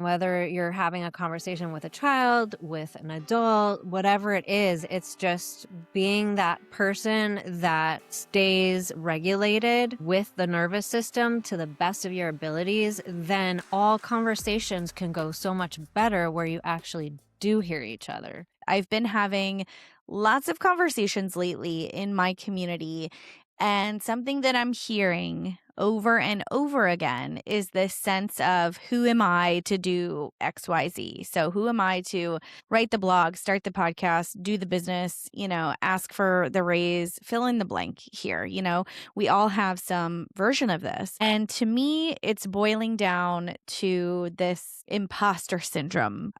Whether you're having a conversation with a child, with an adult, whatever it is, it's just being that person that stays regulated with the nervous system to the best of your abilities. Then all conversations can go so much better where you actually do hear each other. I've been having lots of conversations lately in my community, and something that I'm hearing over and over again is this sense of who am I to do XYZ? So, who am I to write the blog, start the podcast, do the business, ask for the raise, fill in the blank here? We all have some version of this. And to me, it's boiling down to this imposter syndrome.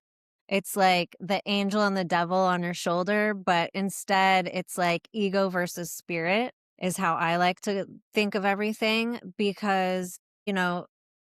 It's like the angel and the devil on your shoulder, but instead it's like ego versus spirit is how I like to think of everything because,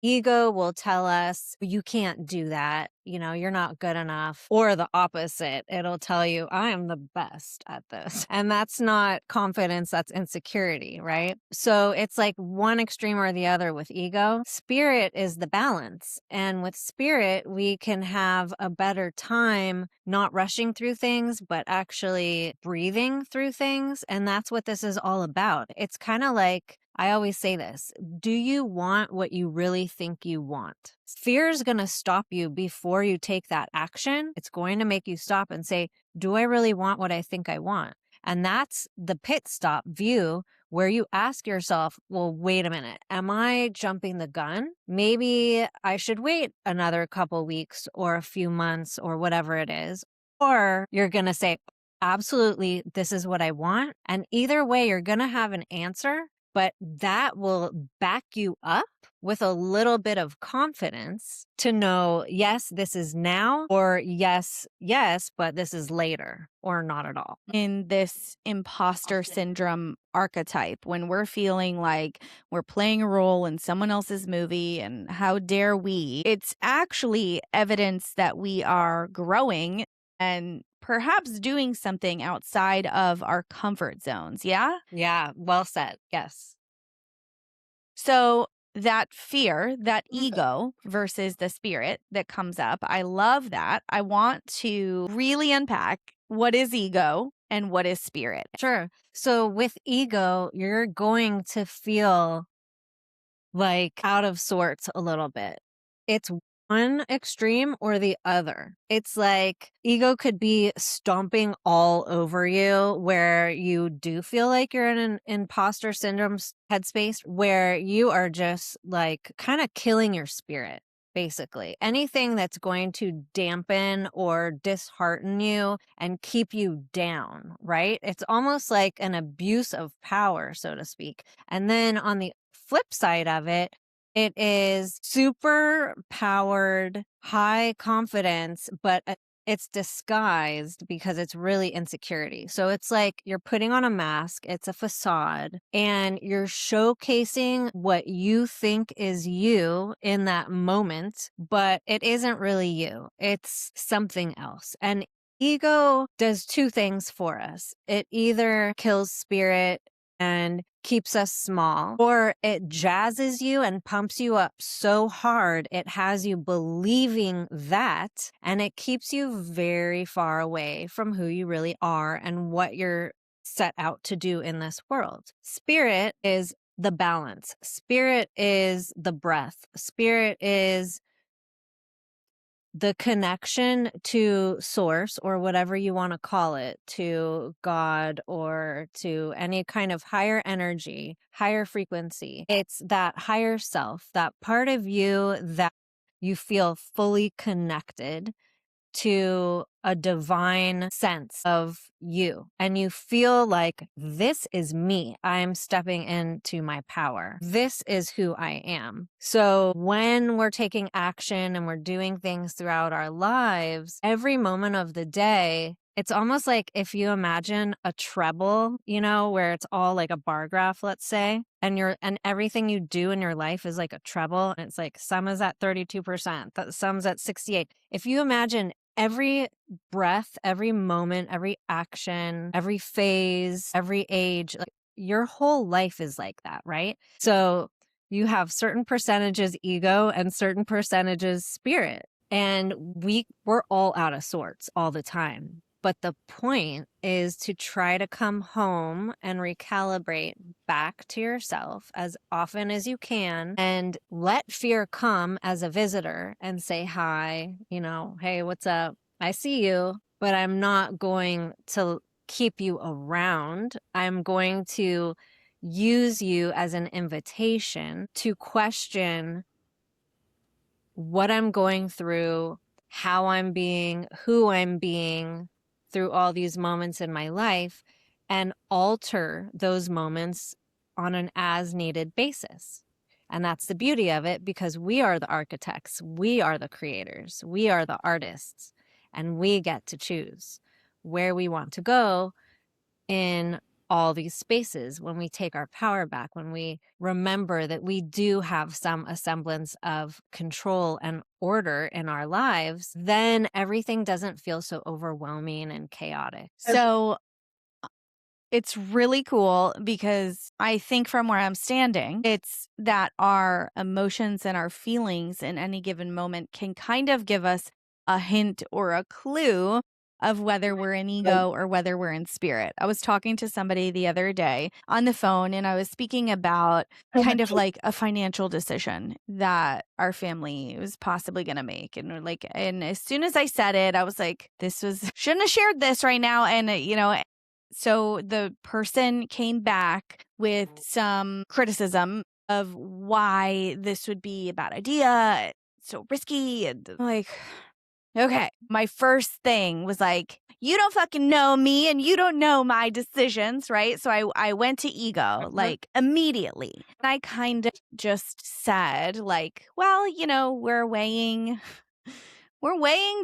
ego will tell us you can't do that. You're not good enough. Or the opposite. It'll tell you I am the best at this. And that's not confidence, that's insecurity, right? So it's like one extreme or the other with ego. Spirit is the balance. And with spirit, we can have a better time not rushing through things, but actually breathing through things. And that's what this is all about. It's kind of like, I always say this, do you want what you really think you want? Fear is going to stop you before you take that action. It's going to make you stop and say, do I really want what I think I want? And that's the pit stop view where you ask yourself, well, wait a minute, am I jumping the gun? Maybe I should wait another couple weeks or a few months or whatever it is. Or you're going to say, absolutely, this is what I want. And either way, you're going to have an answer. But that will back you up with a little bit of confidence to know, yes, this is now, or yes, but this is later, or not at all. In this imposter syndrome archetype, when we're feeling like we're playing a role in someone else's movie and how dare we, it's actually evidence that we are growing and perhaps doing something outside of our comfort zones. Yeah? Yeah, well said. Yes. So that fear, that ego versus the spirit that comes up, I love that. I want to really unpack what is ego and what is spirit. Sure. So with ego, you're going to feel like out of sorts a little bit. It's one extreme or the other. It's like ego could be stomping all over you where you do feel like you're in an imposter syndrome headspace where you are just like kind of killing your spirit. Basically, anything that's going to dampen or dishearten you and keep you down, right? It's almost like an abuse of power, so to speak. And then on the flip side of it, it is super powered, high confidence, but it's disguised because it's really insecurity. So it's like you're putting on a mask, it's a facade, and you're showcasing what you think is you in that moment, but it isn't really you. It's something else. And ego does two things for us. It either kills spirit and keeps us small, or it jazzes you and pumps you up so hard it has you believing that, and it keeps you very far away from who you really are and what you're set out to do in this world. Spirit is the balance. Spirit is the breath. Spirit is the connection to source or whatever you want to call it, to God or to any kind of higher energy, higher frequency. It's that higher self, that part of you that you feel fully connected to a divine sense of you. And you feel like this is me. I'm stepping into my power. This is who I am. So when we're taking action and we're doing things throughout our lives, every moment of the day, it's almost like if you imagine a treble, where it's all like a bar graph, let's say, and everything you do in your life is like a treble, and it's like some is at 32%, some's at 68. If you imagine every breath, every moment, every action, every phase, every age, like your whole life is like that, right? So you have certain percentages ego and certain percentages spirit. And we're all out of sorts all the time. But the point is to try to come home and recalibrate back to yourself as often as you can and let fear come as a visitor and say hi, hey, what's up? I see you, but I'm not going to keep you around. I'm going to use you as an invitation to question what I'm going through, how I'm being, who I'm being through all these moments in my life, and alter those moments on an as needed basis. And that's the beauty of it, because we are the architects, we are the creators, we are the artists, and we get to choose where we want to go in all these spaces. When we take our power back, when we remember that we do have some semblance of control and order in our lives, then everything doesn't feel so overwhelming and chaotic. So it's really cool because I think from where I'm standing, it's that our emotions and our feelings in any given moment can kind of give us a hint or a clue of whether we're in ego or whether we're in spirit. I was talking to somebody the other day on the phone and I was speaking about kind of like a financial decision that our family was possibly going to make. And we're like, and as soon as I said it, I was like, shouldn't have shared this right now. And, so the person came back with some criticism of why this would be a bad idea, so risky. And like, okay, my first thing was like, you don't fucking know me and you don't know my decisions, right? So I went to ego like immediately. And I kind of just said like, well, we're weighing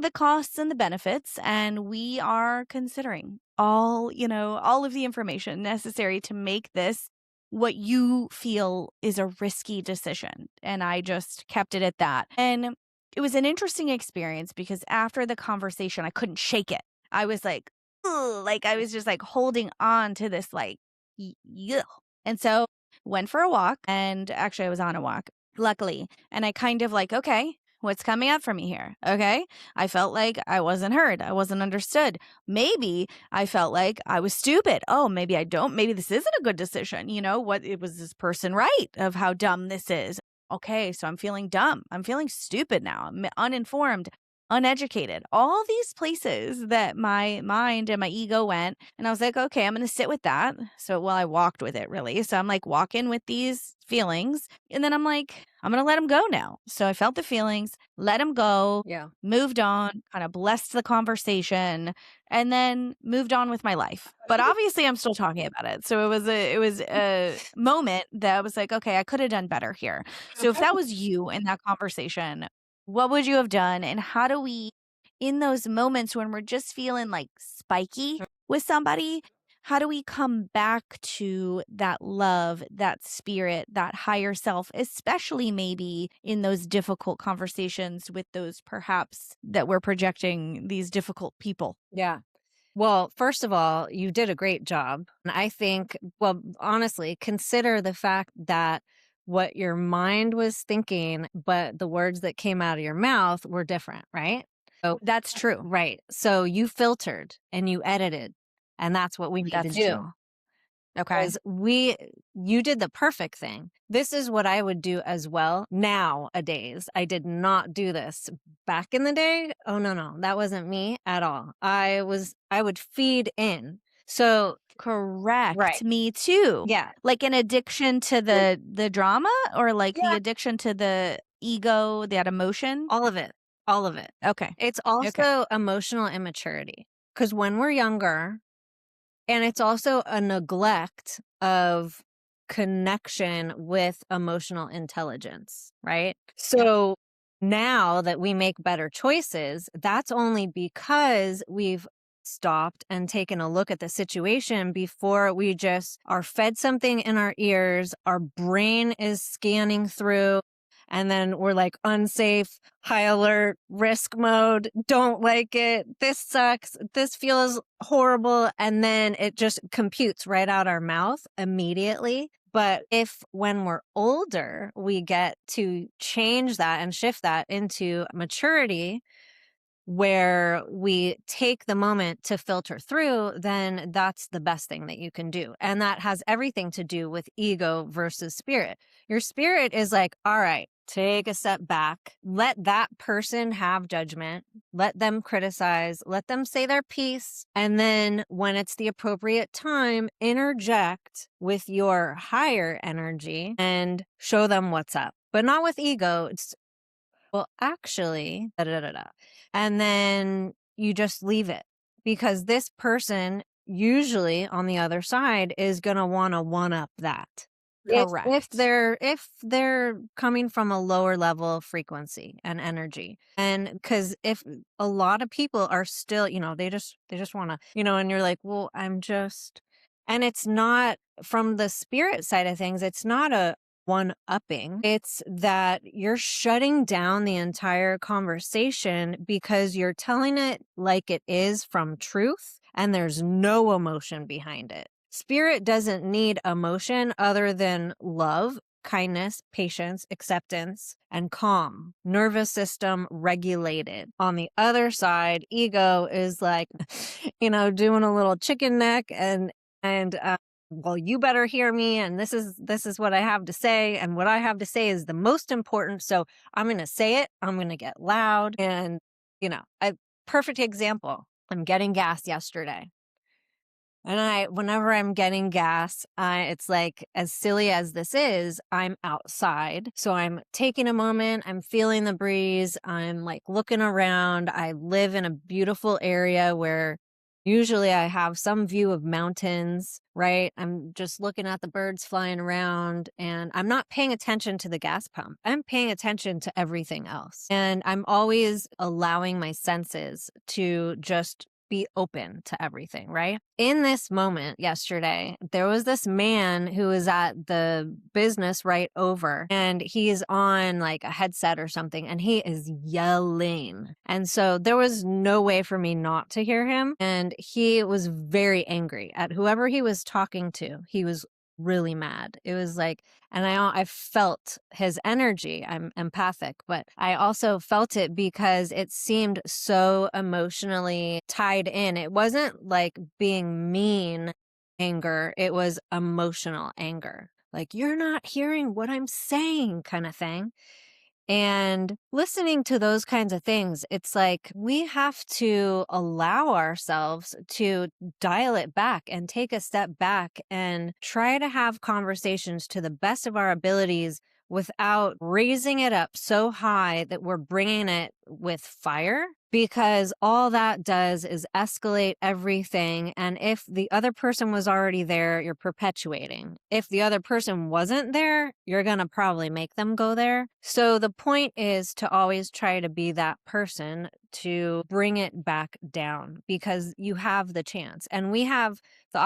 the costs and the benefits, and we are considering all of the information necessary to make this what you feel is a risky decision. And I just kept it at that. And it was an interesting experience because after the conversation, I couldn't shake it. I was like, ugh, like I was just like holding on to this like, yeah. And so went for a walk, and actually I was on a walk, luckily. And I kind of like, okay, what's coming up for me here? Okay. I felt like I wasn't heard. I wasn't understood. Maybe I felt like I was stupid. Oh, maybe I don't. Maybe this isn't a good decision. Was this person right of how dumb this is? Okay. So I'm feeling dumb. I'm feeling stupid now. I'm uninformed, uneducated. All these places that my mind and my ego went. And I was like, okay, I'm going to sit with that. I walked with it really. So I'm like walking with these feelings. And then I'm like, I'm going to let them go now. So I felt the feelings, let them go, Yeah. moved on, kind of blessed the conversation, and then moved on with my life. But obviously I'm still talking about it. So it was a moment that I was like, okay, I could have done better here. So if that was you in that conversation, what would you have done? And how do we, in those moments when we're just feeling like spiky with somebody, how do we come back to that love, that spirit, that higher self, especially maybe in those difficult conversations with those perhaps that we're projecting these difficult people? Yeah. Well, first of all, you did a great job. And I think, well, honestly, consider the fact that what your mind was thinking, but the words that came out of your mouth were different, right? So, That's true. right. So you filtered and you edited, and that's what we need to That's do. true. Okay. Because you did the perfect thing. This is what I would do as well nowadays. I did not do this back in the day. Oh no, that wasn't me at all. I would feed in. So Correct. right. Me too. Yeah. Like an addiction to the drama or like the Yeah. addiction to the ego, that emotion? All of it. All of it. Okay. It's Okay. also emotional immaturity. Because when we're younger, and it's also a neglect of connection with emotional intelligence, right? So now that we make better choices, that's only because we've stopped and taken a look at the situation before we just are fed something in our ears. Our brain is scanning through. And then we're like unsafe, high alert, risk mode, don't like it. This sucks. This feels horrible. And then it just computes right out our mouth immediately. But if when we're older, we get to change that and shift that into maturity, where we take the moment to filter through, then that's the best thing that you can do. And that has everything to do with ego versus spirit. Your spirit is like, all right, take a step back, let that person have judgment, let them criticize, let them say their piece. And then when it's the appropriate time, interject with your higher energy and show them what's up. But not with ego. It's, well, actually, da da da da. And then you just leave it, because this person usually on the other side is going to want to one up that. If Correct. they're coming from a lower level of frequency and energy. And cuz if a lot of people are still, they just want to, and you're like, "Well, I'm just," and it's not from the spirit side of things, it's not a one upping. It's that you're shutting down the entire conversation because you're telling it like it is from truth, and there's no emotion behind it. Spirit doesn't need emotion other than love, kindness, patience, acceptance, and calm. Nervous system regulated. On the other side, ego is like, doing a little chicken neck and well, you better hear me, and this is what I have to say, and what I have to say is the most important, so I'm going to say it. I'm going to get loud. And a perfect example, I'm getting gas yesterday. And whenever I'm getting gas, it's like, as silly as this is, I'm outside. So I'm taking a moment, I'm feeling the breeze, I'm like looking around. I live in a beautiful area where usually I have some view of mountains, right? I'm just looking at the birds flying around, and I'm not paying attention to the gas pump. I'm paying attention to everything else. And I'm always allowing my senses to just be open to everything, right? In this moment yesterday, there was this man who was at the business right over, and he's on like a headset or something, and he is yelling. And so there was no way for me not to hear him. And he was very angry at whoever he was talking to. He was really mad. It was like, and I felt his energy. I'm empathic, but I also felt it because it seemed so emotionally tied in. It wasn't like being mean anger, it was emotional anger. Like, you're not hearing what I'm saying, kind of thing. And listening to those kinds of things, it's like we have to allow ourselves to dial it back and take a step back and try to have conversations to the best of our abilities without raising it up so high that we're bringing it with fire, because all that does is escalate everything. And if the other person was already there, you're perpetuating. If the other person wasn't there, you're going to probably make them go there. So the point is to always try to be that person to bring it back down, because you have the chance. And we have the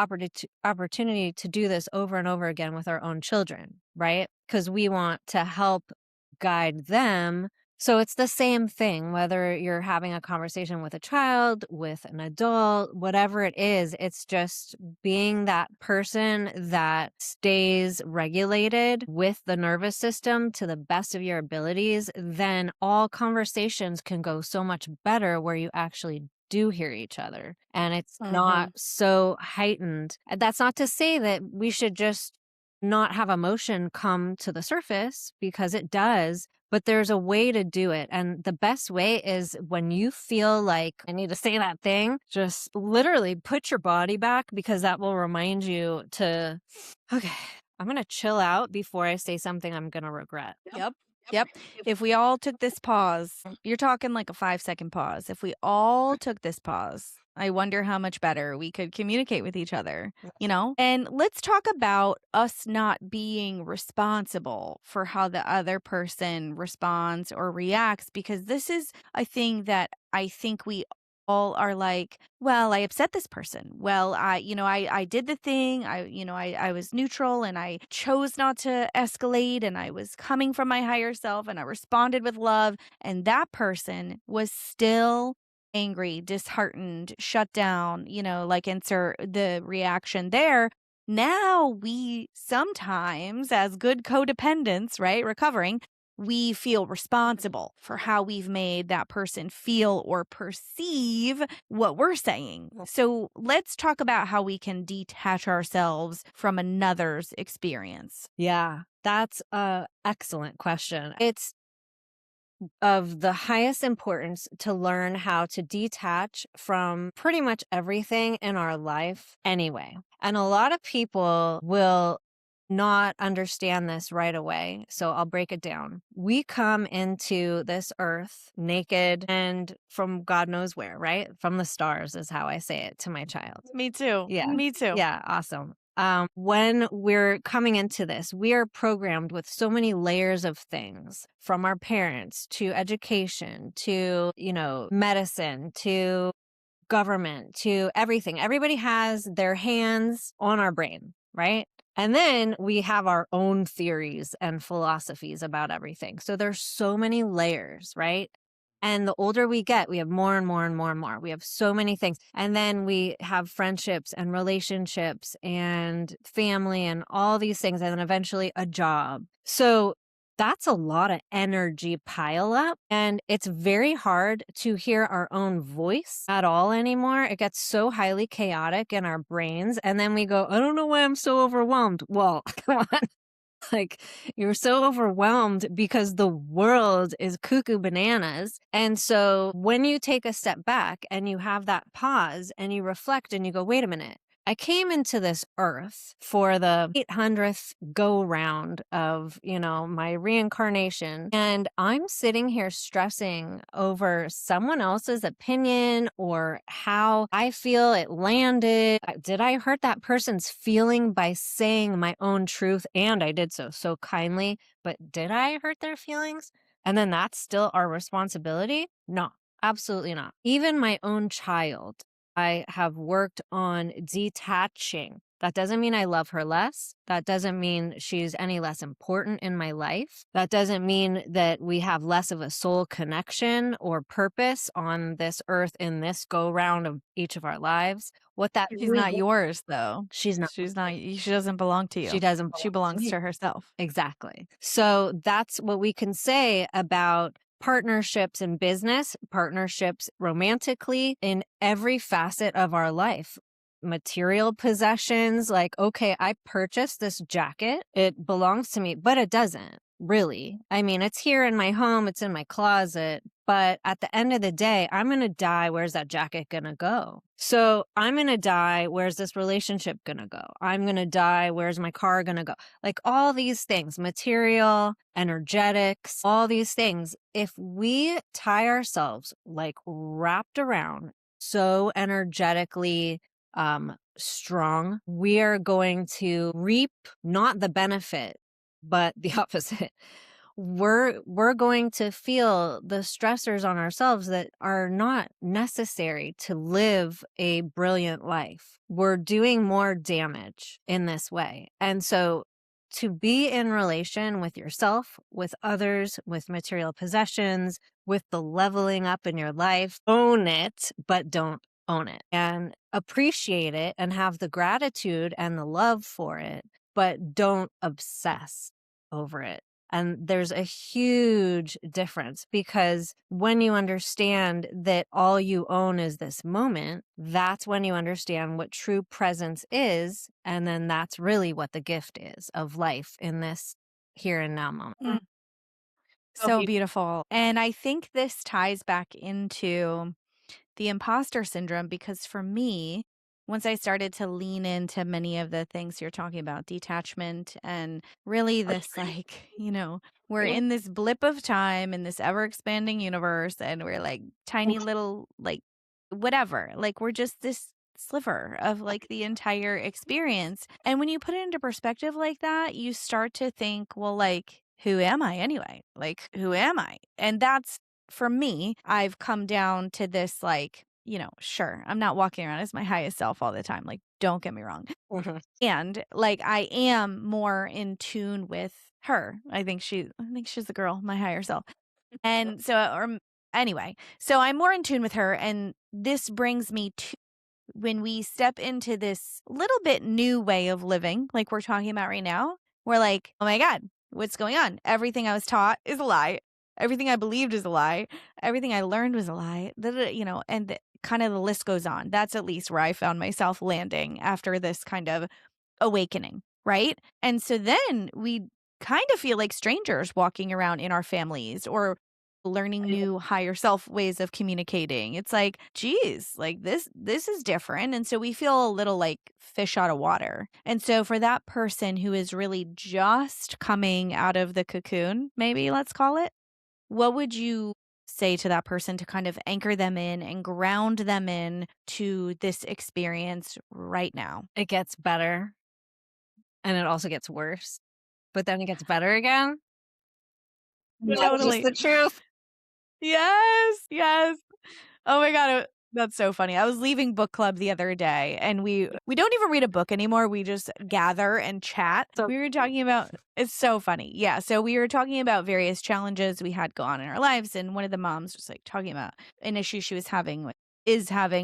opportunity to do this over and over again with our own children, right? Because we want to help guide them. So it's the same thing, whether you're having a conversation with a child, with an adult, whatever it is, it's just being that person that stays regulated with the nervous system to the best of your abilities. Then all conversations can go so much better, where you actually do hear each other and it's not so heightened. And that's not to say that we should just not have emotion come to the surface, because it does, but there's a way to do it. And the best way is when you feel like I need to say that thing, just literally put your body back, because that will remind you to, okay, I'm going to chill out before I say something I'm going to regret. Yep. Yep. If we all took this pause, you're talking like a 5-second pause. If we all took this pause, I wonder how much better we could communicate with each other, you know? And let's talk about us not being responsible for how the other person responds or reacts, because this is a thing that I think we all are like, well, I upset this person. Well, I did the thing. I was neutral, and I chose not to escalate, and I was coming from my higher self, and I responded with love. And that person was still angry, disheartened, shut down, like insert the reaction there. Now we sometimes, as good codependents, right, recovering, we feel responsible for how we've made that person feel or perceive what we're saying. So let's talk about how we can detach ourselves from another's experience. Yeah, that's a excellent question. It's of the highest importance to learn how to detach from pretty much everything in our life anyway. And a lot of people will not understand this right away. So I'll break it down. We come into this earth naked and from God knows where, right? From the stars is how I say it to my child. Me too. Yeah. Me too. Yeah. Awesome. When we're coming into this, we are programmed with so many layers of things from our parents to education to, medicine to government to everything. Everybody has their hands on our brain, right? And then we have our own theories and philosophies about everything. So there's so many layers, right? And the older we get, we have more and more and more and more. We have so many things. And then we have friendships and relationships and family and all these things. And then eventually a job. So that's a lot of energy pile up. And it's very hard to hear our own voice at all anymore. It gets so highly chaotic in our brains. And then we go, I don't know why I'm so overwhelmed. Well, come on. Like, you're so overwhelmed because the world is cuckoo bananas. And so when you take a step back and you have that pause and you reflect and you go, wait a minute, I came into this earth for the 800th go round of, my reincarnation. And I'm sitting here stressing over someone else's opinion or how I feel it landed. Did I hurt that person's feeling by saying my own truth? And I did so kindly, but did I hurt their feelings? And then that's still our responsibility? No, absolutely not. Even my own child, I have worked on detaching. That doesn't mean I love her less. That doesn't mean she's any less important in my life. That doesn't mean that we have less of a soul connection or purpose on this earth in this go round of each of our lives. What that She's really not yours, though. she's not. She's not, she doesn't belong to She you. doesn't She belong to belongs me. to herself. Exactly. So that's what we can say about partnerships in business, partnerships romantically in every facet of our life. Material possessions, like, okay, I purchased this jacket. It belongs to me, but it doesn't really. I mean, it's here in my home, it's in my closet, but at the end of the day, I'm going to die. Where's that jacket going to go? So I'm going to die. Where's this relationship going to go? I'm going to die. Where's my car going to go? Like all these things, material, energetics, all these things. If we tie ourselves like wrapped around so energetically strong, we are going to reap not the benefit, but the opposite. We're going to feel the stressors on ourselves that are not necessary to live a brilliant life. We're doing more damage in this way. And so to be in relation with yourself, with others, with material possessions, with the leveling up in your life, own it, but don't own it, and appreciate it and have the gratitude and the love for it, but don't obsess over it. And there's a huge difference because when you understand that all you own is this moment, that's when you understand what true presence is. And then that's really what the gift is of life in this here and now moment. Mm. So beautiful. And I think this ties back into the imposter syndrome because for me, once I started to lean into many of the things you're talking about, detachment and really this, like, we're in this blip of time in this ever expanding universe and we're like tiny little, like, whatever, like, we're just this sliver of like the entire experience. And when you put it into perspective like that, you start to think, well, like, who am I anyway? Like, who am I? And that's for me, I've come down to this, like, sure, I'm not walking around as my highest self all the time. Like, don't get me wrong. Mhm. And like, I am more in tune with her. I think she's the girl, my higher self. And so, anyway, so I'm more in tune with her. And this brings me to when we step into this little bit new way of living, like we're talking about right now, we're like, oh my God, what's going on? Everything I was taught is a lie. Everything I believed is a lie. Everything I learned was a lie. And kind of the list goes on. That's at least where I found myself landing after this kind of awakening, right? And so then we kind of feel like strangers walking around in our families or learning new higher self ways of communicating. It's like, geez, like this is different. And so we feel a little like fish out of water. And so for that person who is really just coming out of the cocoon, maybe let's call it, what would you say to that person to kind of anchor them in and ground them in to this experience right now? It gets better and it also gets worse, but then it gets better again. That's just Totally. the truth. Yes, yes. Oh my god, that's so funny. I was leaving book club the other day, and we don't even read a book anymore. We just gather and chat. So We were talking about it's so funny. Yeah, so we were talking about various challenges we had go on in our lives, and one of the moms was like talking about an issue she was having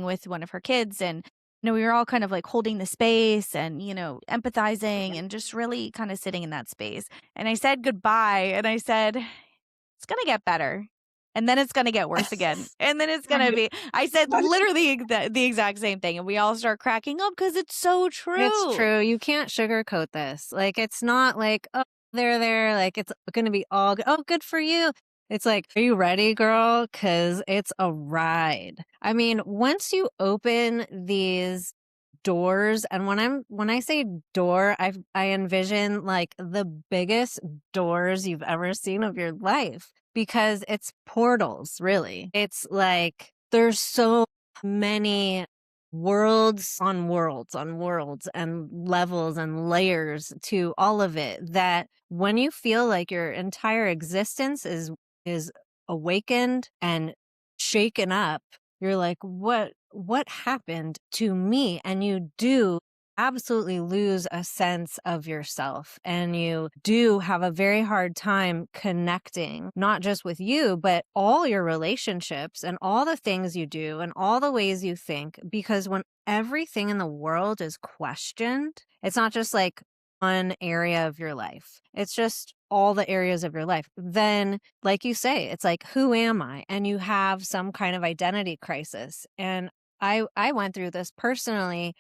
with one of her kids, and we were all kind of like holding the space and empathizing and just really kind of sitting in that space. And I said goodbye, and I said it's gonna get better. And then it's gonna get worse again. And then it's gonna be I said literally the exact same thing, and we all start cracking up because it's so it's true. true. You can't sugarcoat this. Like, it's not like, oh, they're there. Like, it's going to be all good. Oh, good for you. It's like, are you ready, girl? Because it's a ride. I mean, once you open these doors, and when I say door, I envision like the biggest doors you've ever seen of your life because it's portals, really. It's like there's so many worlds on worlds on worlds and levels and layers to all of it, that when you feel like your entire existence is awakened and shaken up, you're like, what happened to me? And you do absolutely lose a sense of yourself, and you do have a very hard time connecting, not just with you, but all your relationships and all the things you do and all the ways you think. Because when everything in the world is questioned, it's not just like one area of your life, it's just all the areas of your life. Then, like you say, it's like, who am I? And you have some kind of identity crisis. And I went through this personally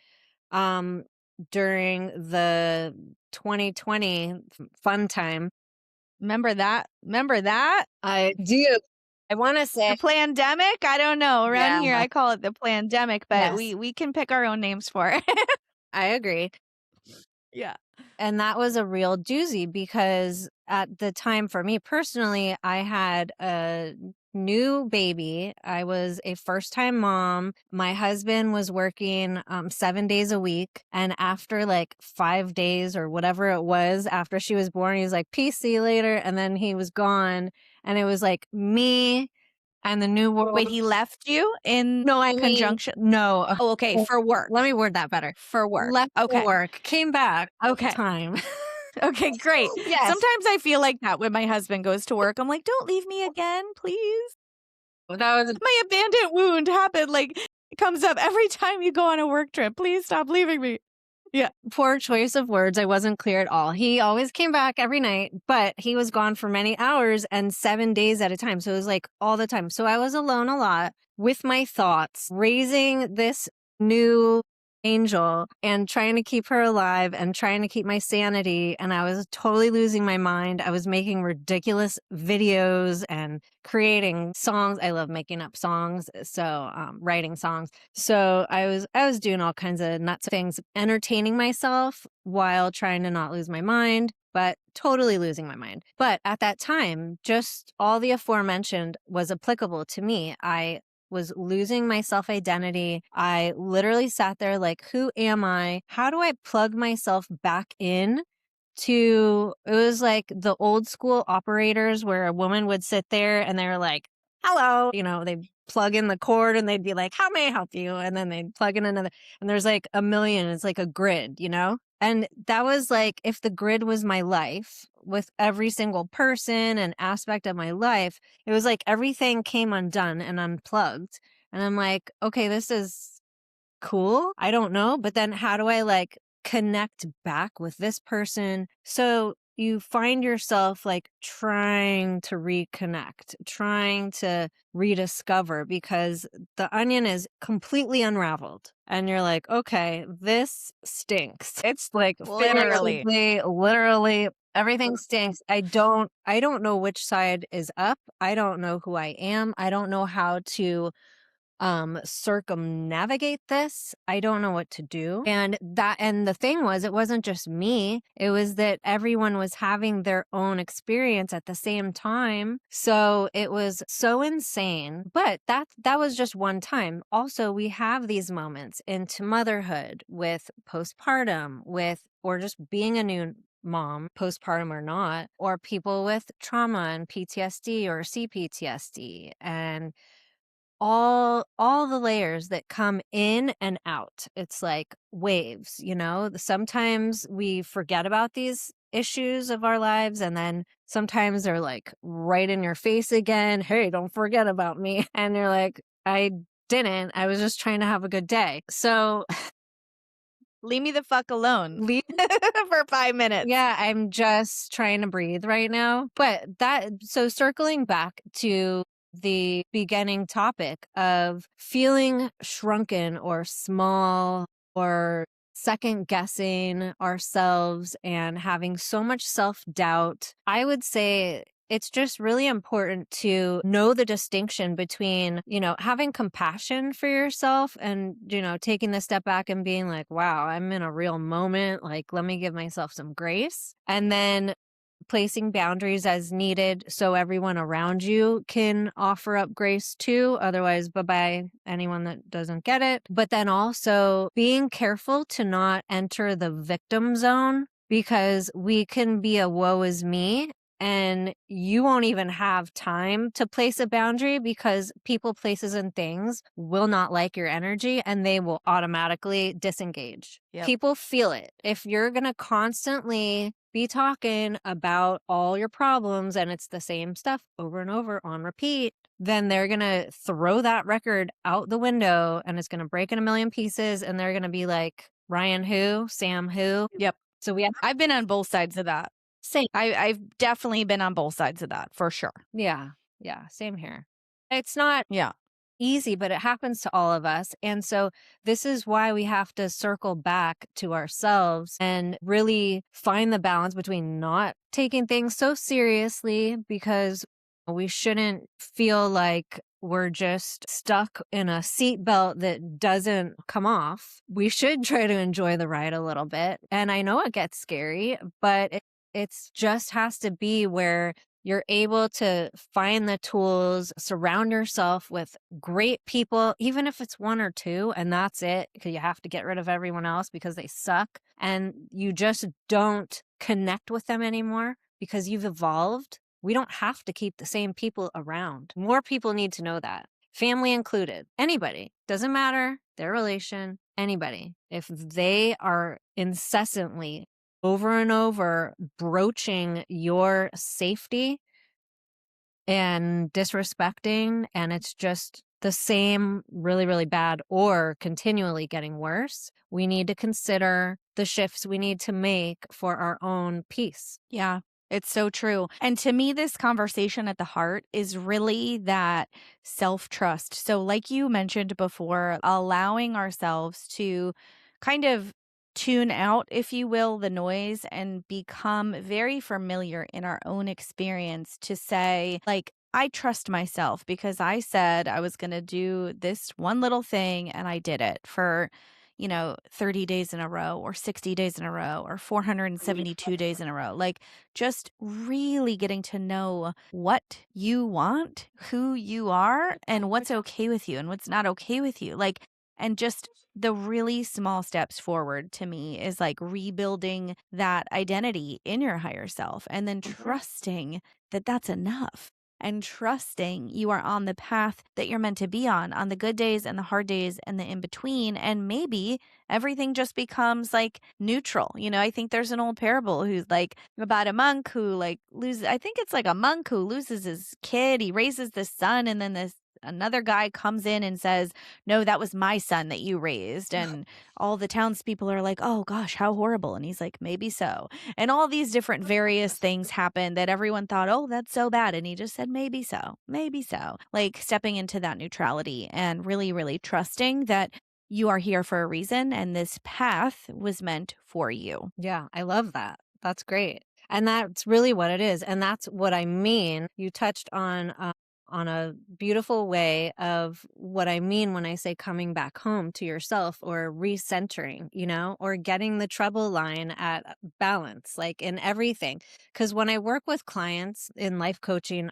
um during the 2020 fun time. Remember that? Remember that? I do. I want to The say, pandemic? I don't know. Around yeah, here I call it the pandemic, but yes, we can pick our own names for it. I agree. Yeah. And that was a real doozy because at the time, for me personally, I had a new baby. I was a first time mom. My husband was working 7 days a week. And after like 5 days or whatever it was after she was born, he was like, peace, see you later. And then he was gone. And it was like me and the new Wait, world. he left you in No, I mean, conjunction? no. Oh, okay, for work. Let me word that better. For work. Left for Okay. work, came back full Okay. time. Okay, great. Yes. Sometimes I feel like that when my husband goes to work. I'm like, "Don't leave me again, please." That was My abandoned wound happened, like, it comes up every time you go on a work trip. "Please stop leaving me." Yeah. poor choice of words. I wasn't clear at all. He always came back every night, but he was gone for many hours and 7 days at a time. So it was like all the time. So I was alone a lot with my thoughts, raising this new angel and trying to keep her alive and trying to keep my sanity. And I was totally losing my mind. I was making ridiculous videos and creating songs. I love making up songs. So writing songs. So I was doing all kinds of nuts things, entertaining myself while trying to not lose my mind, but totally losing my mind. But at that time, just all the aforementioned was applicable to me. I was losing my self identity. I literally sat there like, who am I? How do I plug myself back in to, it was like the old school operators where a woman would sit there and they were like, hello, they'd plug in the cord and they'd be like, how may I help you? And then they'd plug in another, and there's like a million, it's like a grid. And that was like, if the grid was my life with every single person and aspect of my life, it was like everything came undone and unplugged. And I'm like, okay, this is cool. I don't know. But then how do I like connect back with this person? So you find yourself like trying to reconnect, trying to rediscover because the onion is completely unraveled. And you're like, okay, this stinks. It's like Literally. figuratively, literally, everything stinks. I don't know which side is up. I don't know who I am. I don't know how to circumnavigate this. I don't know what to do. And the thing was, it wasn't just me. It was that everyone was having their own experience at the same time. So it was so insane. But that was just one time. Also, we have these moments into motherhood with postpartum, with or just being a new mom, postpartum or not, or people with trauma and PTSD or CPTSD and all the layers that come in and out. It's like waves, you know? Sometimes we forget about these issues of our lives and then sometimes they're like right in your face again. Hey, don't forget about me. And you're like, I didn't. I was just trying to have a good day. So Leave me the fuck alone leave. for 5 minutes. Yeah, I'm just trying to breathe right now. So circling back to the beginning topic of feeling shrunken or small or second guessing ourselves and having so much self doubt, I would say it's just really important to know the distinction between, having compassion for yourself and, taking the step back and being like, wow, I'm in a real moment. Like, let me give myself some grace. And then placing boundaries as needed so everyone around you can offer up grace too. Otherwise, bye-bye, anyone that doesn't get it. But then also being careful to not enter the victim zone because we can be a woe is me and you won't even have time to place a boundary because people, places, and things will not like your energy and they will automatically disengage. Yep. People feel it. If you're going to constantly be talking about all your problems and it's the same stuff over and over on repeat, then they're going to throw that record out the window and it's going to break in a million pieces and they're going to be like, Ryan who? Sam who? Yep. So we have I've been on both sides of that. same. I've definitely been on both sides of that for sure. Yeah. Yeah. Same here. It's not Yeah. easy, but it happens to all of us. And so this is why we have to circle back to ourselves and really find the balance between not taking things so seriously because we shouldn't feel like we're just stuck in a seatbelt that doesn't come off. We should try to enjoy the ride a little bit. And I know it gets scary, but it's just has to be where you're able to find the tools, surround yourself with great people, even if it's one or two, and that's it, because you have to get rid of everyone else because they suck. And you just don't connect with them anymore because you've evolved. We don't have to keep the same people around. More people need to know that. Family included. Anybody. Doesn't matter their relation, anybody. If they are incessantly over and over broaching your safety and disrespecting, and it's just the same really, really bad or continually getting worse, we need to consider the shifts we need to make for our own peace. Yeah. It's so true. And to me, this conversation at the heart is really that self trust. So, like you mentioned before, allowing ourselves to kind of tune out, if you will, the noise and become very familiar in our own experience to say, like, I trust myself because I said I was going to do this one little thing and I did it for 30 days in a row or 60 days in a row or 472 days in a row. Like just really getting to know what you want, who you are, and what's okay with you and what's not okay with you. Like, and just the really small steps forward to me is like rebuilding that identity in your higher self and then trusting that that's enough and trusting you are on the path that you're meant to be on the good days and the hard days and the in between. And maybe everything just becomes like neutral. I think there's an old parable who's like about a monk who like loses, I think it's like a monk who loses his kid. He raises the son and then this another guy comes in and says, "No, that was my son that you raised." And all the townspeople are like, "Oh gosh, how horrible." And he's like, "Maybe so." And all these different various things happen that everyone thought, "Oh, that's so bad." And he just said, "Maybe so. Maybe so." Like stepping into that neutrality and really, really trusting that you are here for a reason and this path was meant for you. Yeah, I love that. That's great. And that's really what it is. And that's what I mean. You touched on a beautiful way of what I mean when I say coming back home to yourself or recentering, or getting the trouble line at balance, like in everything. Because when I work with clients in life coaching,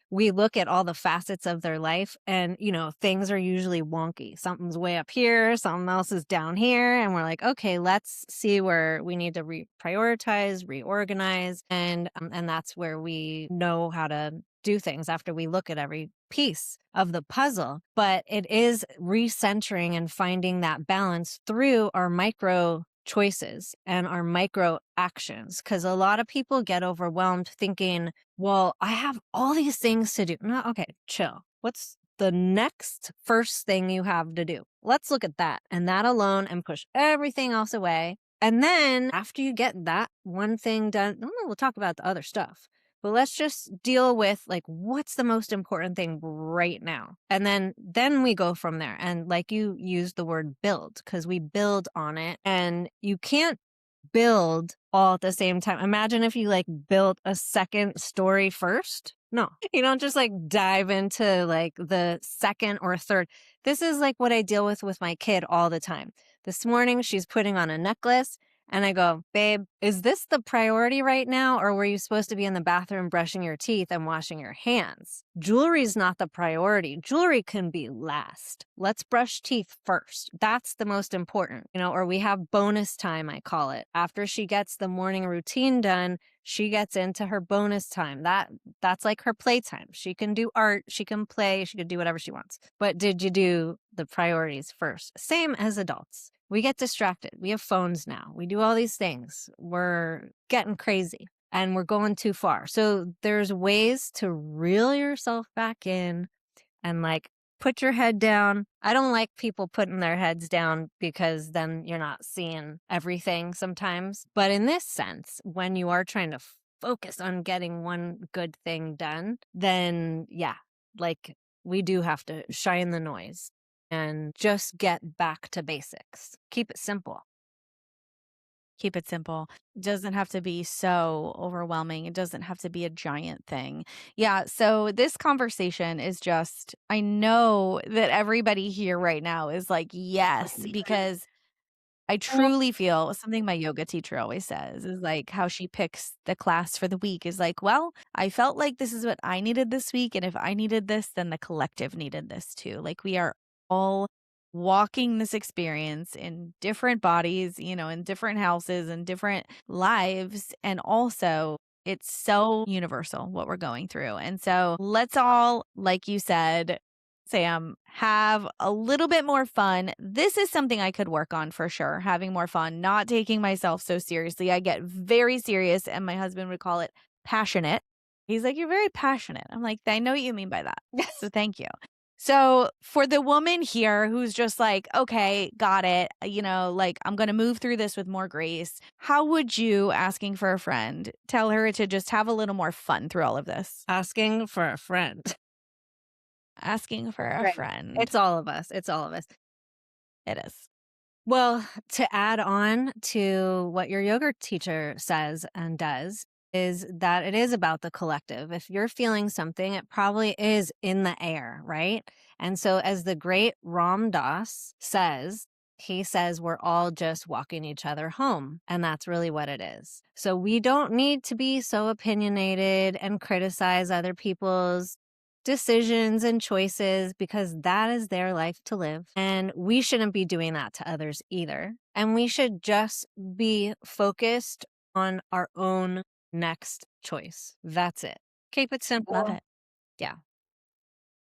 we look at all the facets of their life and, things are usually wonky. Something's way up here, something else is down here. And we're like, okay, let's see where we need to reprioritize, reorganize. And that's where we know how to do things after we look at every piece of the puzzle. But it is recentering and finding that balance through our micro choices and our micro actions. Because a lot of people get overwhelmed thinking, well, I have all these things to do. No, okay, chill. What's the next first thing you have to do? Let's look at that and that alone and push everything else away. And then after you get that one thing done, we'll talk about the other stuff. But let's just deal with like what's the most important thing right now. And then we go from there. And like you used the word build because we build on it and you can't build all at the same time. Imagine if you like built a second story first. No, you don't just like dive into like the second or third. This is like what I deal with my kid all the time. This morning, she's putting on a necklace. And I go, babe, is this the priority right now? Or were you supposed to be in the bathroom brushing your teeth and washing your hands? Jewelry's not the priority. Jewelry can be last. Let's brush teeth first. That's the most important, or we have bonus time, I call it. After she gets the morning routine done, she gets into her bonus time. That's like her playtime. She can do art, she can play, she can do whatever she wants. But did you do the priorities first? Same as adults. We get distracted. We have phones now. We do all these things. We're getting crazy and we're going too far. So there's ways to reel yourself back in and like put your head down. I don't like people putting their heads down because then you're not seeing everything sometimes. But in this sense, when you are trying to focus on getting one good thing done, then yeah, like we do have to shine the noise and just get back to basics. Keep it simple. Keep it simple. It doesn't have to be so overwhelming. It doesn't have to be a giant thing. Yeah. So this conversation is just, I know that everybody here right now is like, yes, because I truly feel something my yoga teacher always says is like how she picks the class for the week is like, well, I felt like this is what I needed this week. And if I needed this, then the collective needed this too. Like we are all walking this experience in different bodies, in different houses and different lives. And also, it's so universal what we're going through. And so let's all, like you said, Sam, have a little bit more fun. This is something I could work on for sure, having more fun, not taking myself so seriously. I get very serious, and my husband would call it passionate. He's like, "You're very passionate." I'm like, "I know what you mean by that. So thank you." So for the woman here who's just like, okay, got it, like I'm going to move through this with more grace, how would you, asking for a friend, tell her to just have a little more fun through all of this? Asking for a friend. Asking for a Right. friend. It's all of us. It's all of us. It is. Well, to add on to what your yoga teacher says and does is that it is about the collective. If you're feeling something, it probably is in the air, right? And so, as the great Ram Dass says, he says we're all just walking each other home. And that's really what it is. So, we don't need to be so opinionated and criticize other people's decisions and choices because that is their life to live. And we shouldn't be doing that to others either. And we should just be focused on our own next choice. That's it. Keep it Love simple. it. Yeah.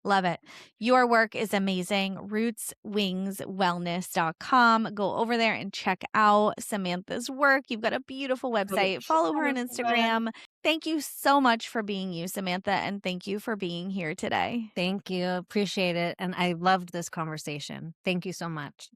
Love it. Your work is amazing. Rootswingswellness.com. Go over there and check out Samantha's work. You've got a beautiful website. Follow her on Instagram. Thank you so much for being you, Samantha, and thank you for being here today. Thank you. Appreciate it. And I loved this conversation. Thank you so much.